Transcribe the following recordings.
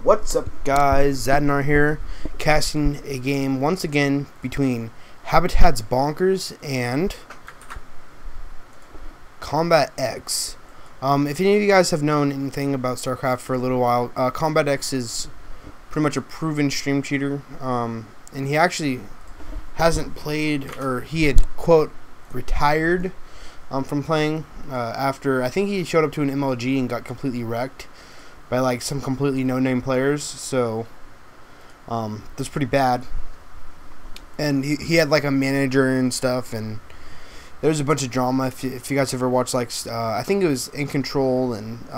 What's up, guys? Xadanar here, casting a game once again between HbTBonkerz and CombatEX. If any of you guys have known anything about StarCraft for a little while, CombatEX is pretty much a proven stream cheater, and he actually hasn't played, or he had, quote, retired from playing after, I think he showed up to an MLG and got completely wrecked by like some completely no-name players, so that's pretty bad. And he had like a manager and stuff, and there was a bunch of drama. If you guys ever watched, like I think it was In Control and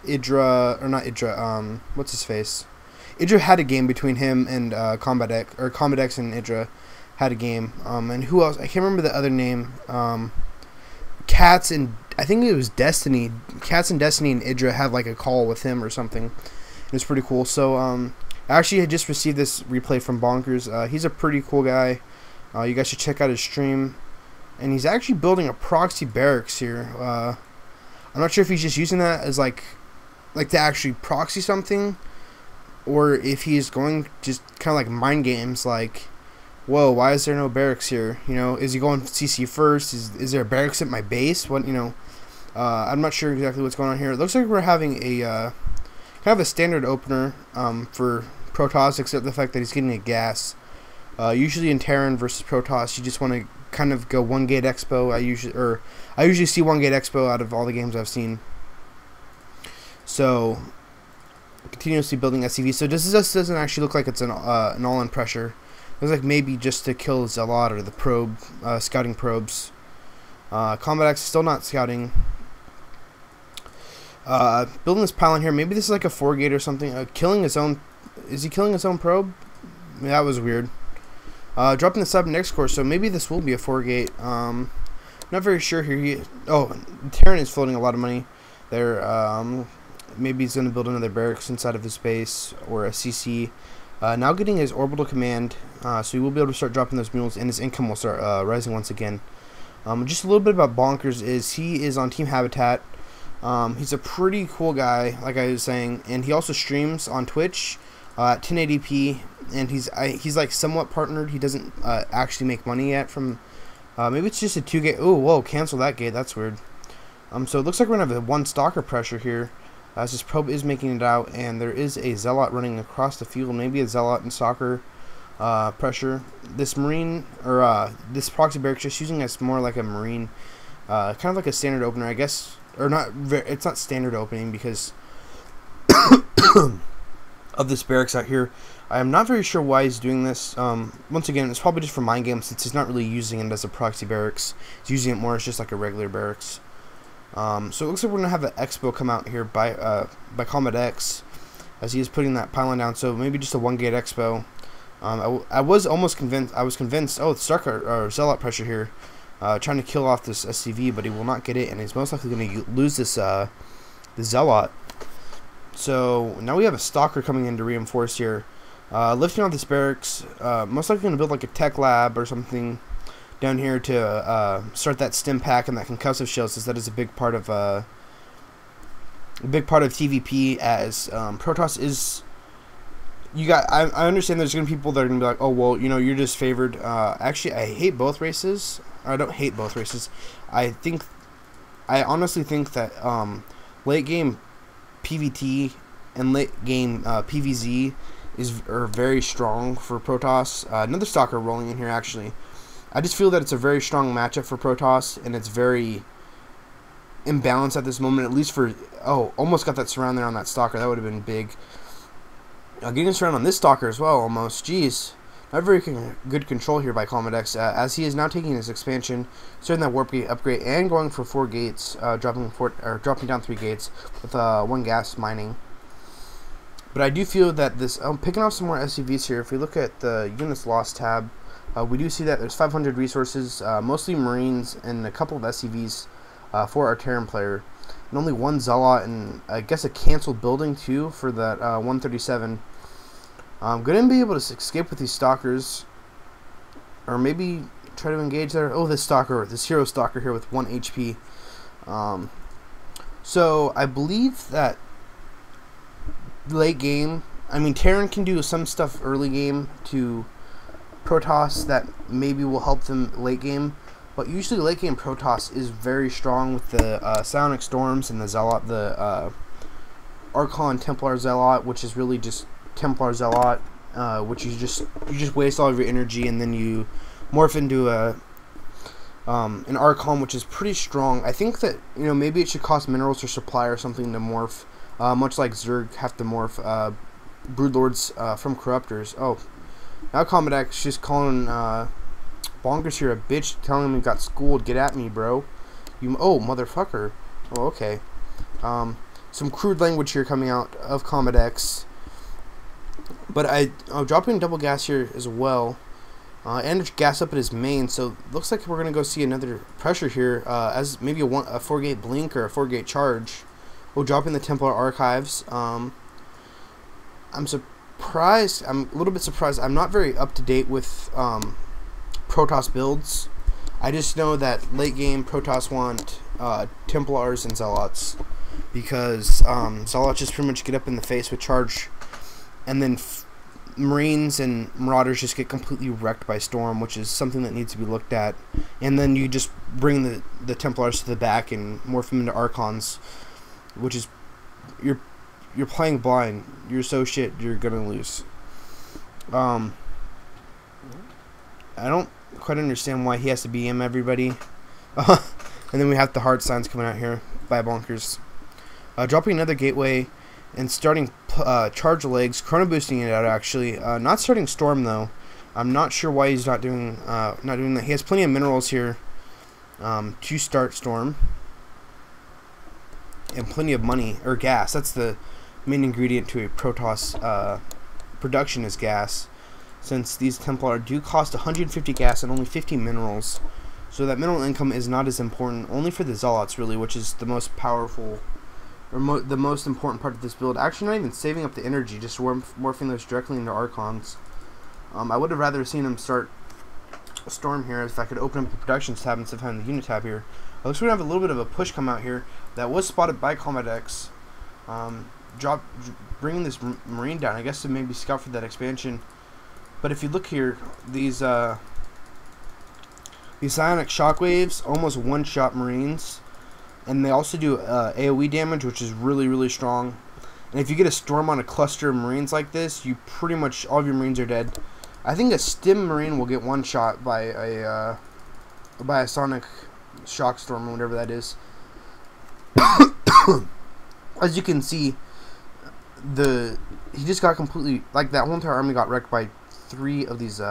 Idra, or not Idra, what's his face? Idra had a game between him and CombatEX, or CombatEX and Idra had a game. And who else? I can't remember the other name. Cats and I think it was Destiny. Cats and Destiny and Idra had like a call with him or something. It was pretty cool. So I actually had just received this replay from Bonkerz. He's a pretty cool guy. You guys should check out his stream. And he's actually building a proxy barracks here. I'm not sure if he's just using that as like to actually proxy something, or if he's going just kind of like mind games, like, whoa, why is there no barracks here? You know, is he going CC first? Is there a barracks at my base? What, you know? I'm not sure exactly what's going on here. It looks like we're having a kind of a standard opener for Protoss, except the fact that he's getting a gas. Usually in Terran versus Protoss, you just want to kind of go one gate expo. I usually see one gate expo out of all the games I've seen. So continuously building SCV. So this doesn't actually look like it's an all-in pressure. It looks like maybe just to kill Zealot or the probe, scouting probes. CombatEX is still not scouting. Building this pylon here. Maybe this is like a 4-gate or something. Killing his own. Is he killing his own probe? Yeah, that was weird. Dropping the sub next course, so maybe this will be a 4-gate. Not very sure here. Terran is floating a lot of money there. Maybe he's going to build another barracks inside of his base or a CC. Now getting his orbital command, so he will be able to start dropping those mules, and his income will start rising once again. Just a little bit about Bonkerz is he is on Team Habitat. He's a pretty cool guy, like I was saying, and he also streams on Twitch at 1080p, and he's like somewhat partnered. He doesn't actually make money yet from. Maybe it's just a 2-gate. Oh, whoa! Cancel that gate. That's weird. So it looks like we're gonna have a 1 stalker pressure here. As this probe is making it out, and there is a Zealot running across the field, maybe a Zealot and stalker pressure. This Marine, or this proxy barracks, just using as more like a Marine, kind of like a standard opener, I guess, or not. It's not standard opening because of this barracks out here. I am not very sure why he's doing this. Once again, it's probably just for mind games, since he's not really using it as a proxy barracks. He's using it more as just like a regular barracks. So it looks like we're gonna have an expo come out here by CombatEX, as he is putting that pylon down. So maybe just a 1-gate expo. I was almost convinced. I was convinced. Oh, it's stalker or Zealot pressure here, trying to kill off this SCV, but he will not get it, and he's most likely gonna lose this the Zealot. So now we have a stalker coming in to reinforce here, lifting off this barracks. Most likely gonna build like a tech lab or something down here to start that stim pack and that concussive shell, since that is a big part of TVP. As Protoss is, I understand there's gonna be people that are gonna be like, oh well, you know, you're just favored. Actually, I hate both races. I don't hate both races. I honestly think that late game PVT and late game PVZ are very strong for Protoss. Another stalker rolling in here actually. I just feel that it's a very strong matchup for Protoss, and it's very imbalanced at this moment, at least for... Oh, almost got that surround there on that stalker. That would have been big. Getting a surround on this stalker as well, almost. Jeez. Not very good control here by CombatEX, as he is now taking his expansion, starting that warp gate upgrade, and going for 4 gates, dropping down 3 gates with 1 gas mining. But I do feel that this... picking off some more SCVs here. If we look at the units lost tab, we do see that there's 500 resources, mostly Marines, and a couple of SCVs for our Terran player. And only 1 Zealot, and I guess a canceled building too for that 137. I'm going to be able to escape with these stalkers, or maybe try to engage there. Oh, this hero stalker here with 1 HP. So I believe that late game, I mean, Terran can do some stuff early game to Protoss that maybe will help them late game, but usually late game Protoss is very strong with the Psionic Storms and the Zealot, the Archon Templar Zealot, which is really just Templar Zealot, which you just waste all of your energy and then you morph into an Archon, which is pretty strong. I think that, you know, maybe it should cost minerals or supply or something to morph, much like Zerg have to morph Broodlords from Corruptors. Oh, now CombatEX just calling Bonkerz here a bitch, telling him he got schooled. Get at me, bro. Oh, motherfucker. Oh, okay. Some crude language here coming out of CombatEX. But I'm dropping double gas here as well. And gas up at his main, so looks like we're going to go see another pressure here, as maybe a 4-gate blink or a 4-gate charge. Oh, dropping the Templar Archives. I'm surprised, I'm a little bit surprised. I'm not very up to date with Protoss builds. I just know that late game Protoss want Templars and Zealots, because Zealots just pretty much get up in the face with charge, and then Marines and Marauders just get completely wrecked by Storm, which is something that needs to be looked at. And then you just bring the Templars to the back and morph them into Archons, which is you're playing blind. You're so shit. You're gonna lose. I don't quite understand why he has to BM everybody. And then we have the hard signs coming out here by Bonkerz. Dropping another gateway and starting charge legs, chrono boosting it out actually. Not starting Storm though. I'm not sure why he's not doing that. He has plenty of minerals here to start Storm, and plenty of money or gas. That's the main ingredient to a Protoss production is gas. Since these Templar do cost 150 gas and only 50 minerals, so that mineral income is not as important. Only for the Zealots really, which is the most powerful. The most important part of this build. Actually, not even saving up the energy, just morphing those directly into Archons. I would have rather seen him start Storm here, if I could open up the Productions tab instead of having the Unit tab here. Looks like we're going to have a little bit of a push come out here. That was spotted by CombatEX. Bringing this Marine down, I guess to maybe scout for that expansion. But if you look here, these Psionic Shockwaves almost one-shot Marines. And they also do AoE damage, which is really, really strong. And if you get a Storm on a cluster of Marines like this, you pretty much, all of your Marines are dead. I think a Stim Marine will get one shot by a Sonic Shock Storm, or whatever that is. As you can see, he just got completely, like, that whole entire army got wrecked by 3 of these,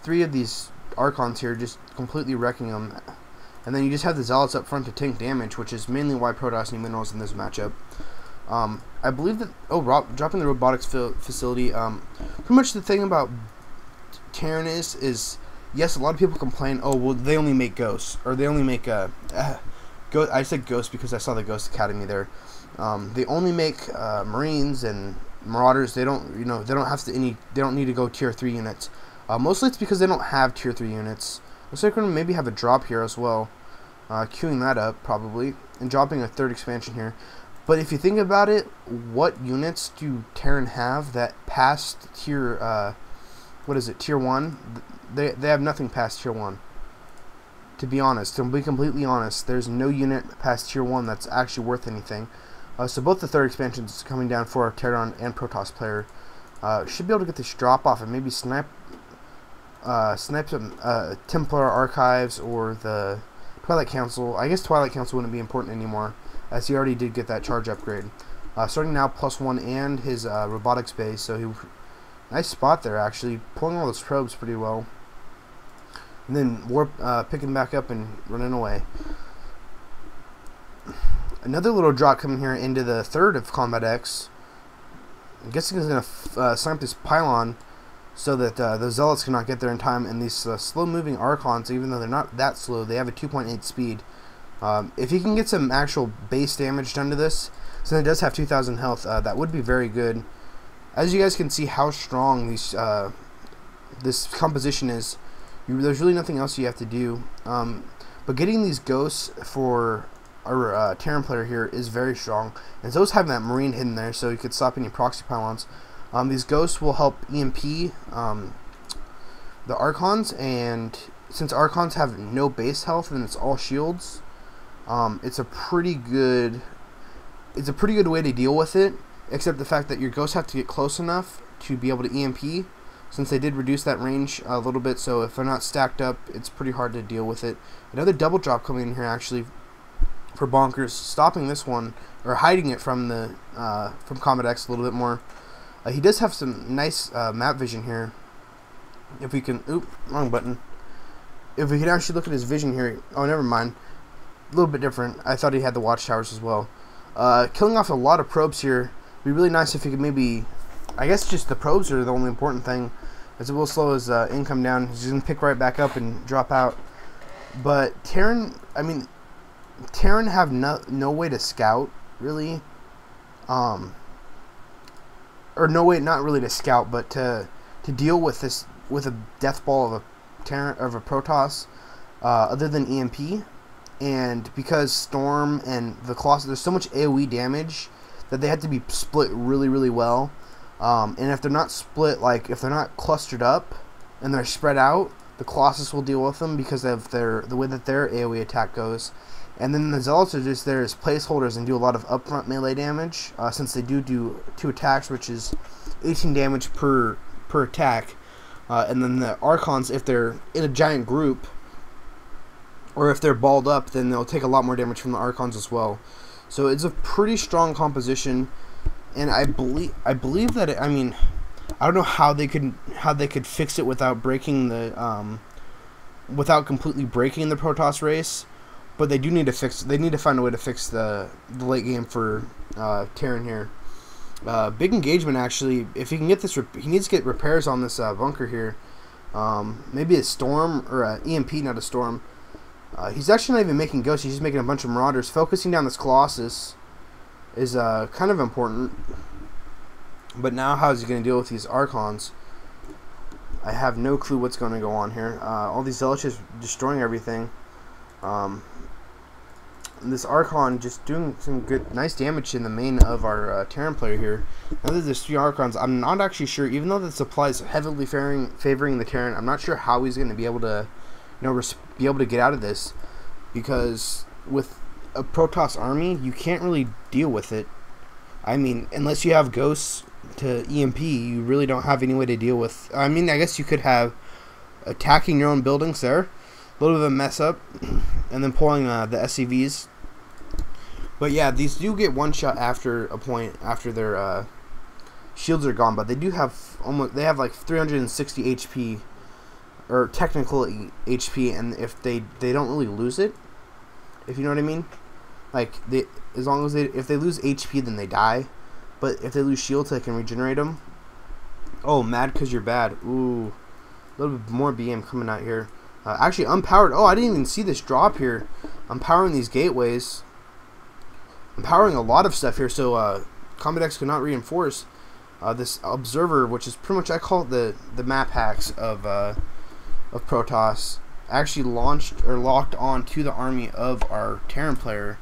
three of these Archons here, just completely wrecking them. And then you just have the Zealots up front to tank damage, which is mainly why Protoss need minerals in this matchup. I believe that, dropping the robotics facility, pretty much the thing about Terran is, yes, a lot of people complain, oh, well, they only make ghosts, or they only make, I said ghosts because I saw the Ghost Academy there. They only make, Marines and Marauders. They don't, they don't need to go tier 3 units. Mostly it's because they don't have tier 3 units. Looks like we're going to maybe have a drop here as well. Queuing that up, probably. And dropping a 3rd expansion here. But if you think about it, what units do Terran have that passed tier, tier 1? They have nothing past tier 1. To be honest, to be completely honest, there's no unit past tier 1 that's actually worth anything. So both the 3rd expansions coming down for our Terran and Protoss player. Should be able to get this drop off and maybe snipe some Templar Archives or the Twilight Council. I guess Twilight Council wouldn't be important anymore, as he already did get that charge upgrade. Starting now +1 and his robotics base, so nice spot there actually, pulling all those probes pretty well. And then warp, picking back up and running away. Another little drop coming here into the 3rd of CombatEX. I'm guessing he's going to snipe this pylon so that the Zealots cannot get there in time. And these slow-moving Archons, even though they're not that slow, they have a 2.8 speed. If he can get some actual base damage done to this, since it does have 2,000 health, that would be very good. As you guys can see how strong these this composition is, there's really nothing else you have to do. But getting these ghosts for our Terran player here is very strong. And so is having that Marine hidden there, so you could stop any proxy pylons. These ghosts will help EMP the Archons, and since Archons have no base health and it's all shields, it's a pretty good way to deal with it. Except the fact that your ghosts have to get close enough to be able to EMP, since they did reduce that range a little bit. So if they're not stacked up, it's pretty hard to deal with it. Another double drop coming in here actually for Bonkerz, stopping this one or hiding it from the from CombatEX a little bit more. He does have some nice map vision here. If we can, wrong button. If we can actually look at his vision here, oh, never mind. A little bit different. I thought he had the watchtowers as well. Killing off a lot of probes here. It'd be really nice if he could maybe, I guess just the probes are the only important thing, as it will slow his income down. He's going to pick right back up and drop out. But Terran have no way to scout, really. Or no way, not really to scout, but to deal with this, with a death ball of a Terran, of a Protoss, other than EMP. And because Storm and the Colossus, there's so much AoE damage that they have to be split really, really well. And if they're not split, like if they're not clustered up and they're spread out, the Colossus will deal with them because of the way that their AoE attack goes. And then the Zealots are just there as placeholders and do a lot of upfront melee damage, since they do 2 attacks, which is 18 damage per attack. And then the Archons, if they're in a giant group, or if they're balled up, then they'll take a lot more damage from the Archons as well. So it's a pretty strong composition, and I believe that I mean, I don't know how they could fix it without breaking the without completely breaking the Protoss race, but they do need to fix. They need to find a way to fix the late game for Terran here. Big engagement actually. If he can get this, he needs to get repairs on this bunker here. Maybe a storm or a EMP, not a storm. He's actually not even making ghosts, he's just making a bunch of marauders. Focusing down this Colossus is kind of important. But now how is he going to deal with these Archons? I have no clue what's going to go on here. All these Zealots just destroying everything. This Archon just doing some good, nice damage in the main of our Terran player here. Now that there's 3 Archons, I'm not actually sure, even though the supply is heavily favoring the Terran, I'm not sure how he's going to be able to get out of this, because with a Protoss army, you can't really deal with it. I mean, unless you have ghosts to EMP, you really don't have any way to deal with. I mean, I guess you could have attacking your own buildings there, a little bit of a mess up, and then pulling the SCVs. But yeah, these do get one shot after a point, after their shields are gone. But they do have like 360 HP. Or technical HP, and if they don't really lose it, if you know what I mean, like if they lose HP, then they die, but if they lose shields, they can regenerate them. Oh, mad because you're bad. Ooh, a little bit more BM coming out here. Actually, unpowered. Oh, I didn't even see this drop here. I'm powering these gateways. I'm powering a lot of stuff here, so CombatEX could not reinforce this observer, which is pretty much, I call it the map hacks of Protoss, actually launched or locked on to the army of our Terran player,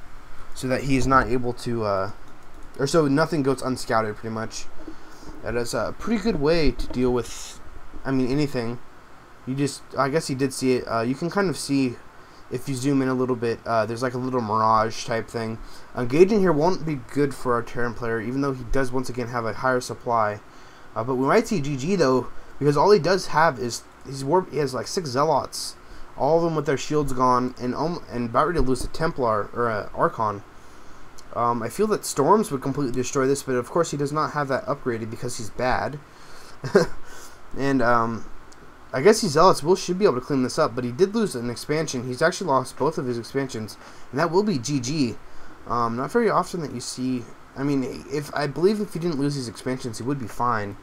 so that he is not able to, or so nothing goes unscouted, pretty much. That is a pretty good way to deal with, I mean, anything. I guess you did see it. You can kind of see, if you zoom in a little bit, there's like a little mirage type thing. Engaging here won't be good for our Terran player, even though he does once again have a higher supply. But we might see GG though, because all he does have is he has like 6 Zealots, all of them with their shields gone, and about ready to lose a Templar or a Archon. I feel that Storms would completely destroy this, but of course he does not have that upgraded because he's bad. And I guess these Zealots should be able to clean this up, but he did lose an expansion. He's actually lost both of his expansions, and that will be GG. Not very often that you see. I mean, I believe if he didn't lose these expansions, he would be fine.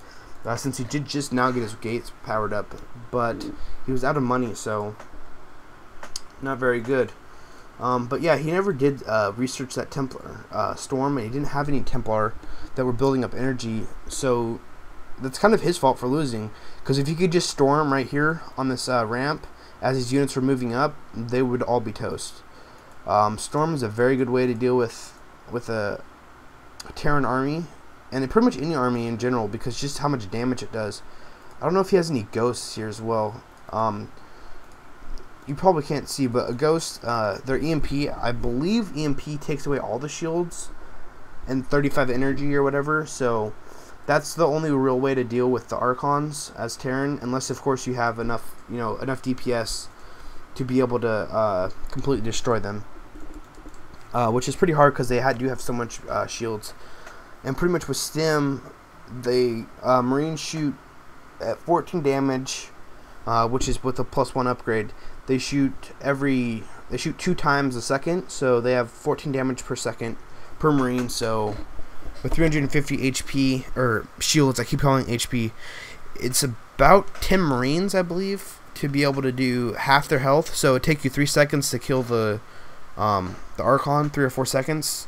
Since he did just now get his gates powered up, but he was out of money, so not very good. But yeah, he never did research that Templar Storm, and he didn't have any Templar that were building up energy, so that's kind of his fault for losing, because if he could just Storm right here on this ramp as his units were moving up, they would all be toast. Storm is a very good way to deal with a Terran army, and pretty much any army in general, because just how much damage it does. I don't know if he has any ghosts here as well. You probably can't see, but a ghost, their EMP, I believe EMP takes away all the shields and 35 energy or whatever, so that's the only real way to deal with the Archons as Terran, unless of course you have enough, enough DPS to be able to completely destroy them, which is pretty hard because they do have so much shields. And pretty much with Stim, they Marines shoot at 14 damage, which is with a +1 upgrade. They shoot 2 times a second, so they have 14 damage per second per Marine. So with 350 HP or shields, I keep calling HP, it's about 10 Marines, I believe, to be able to do half their health. So it takes you 3 seconds to kill the Archon, 3 or 4 seconds,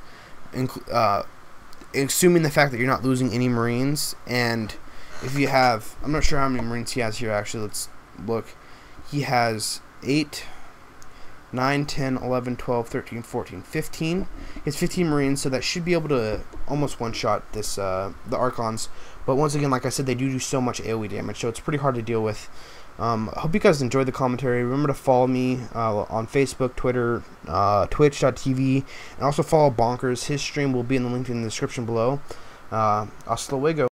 assuming the fact that you're not losing any Marines. And if you have, I'm not sure how many Marines he has here actually, let's look. He has 8, 9, 10, 11, 12, 13, 14, 15. He has 15 Marines, so that should be able to almost one-shot this the Archons. But once again, like I said, they do so much AoE damage, so it's pretty hard to deal with. I hope you guys enjoyed the commentary. Remember to follow me on Facebook, Twitter, Twitch.tv, and also follow Bonkerz. His stream will be in the link in the description below. Hasta luego.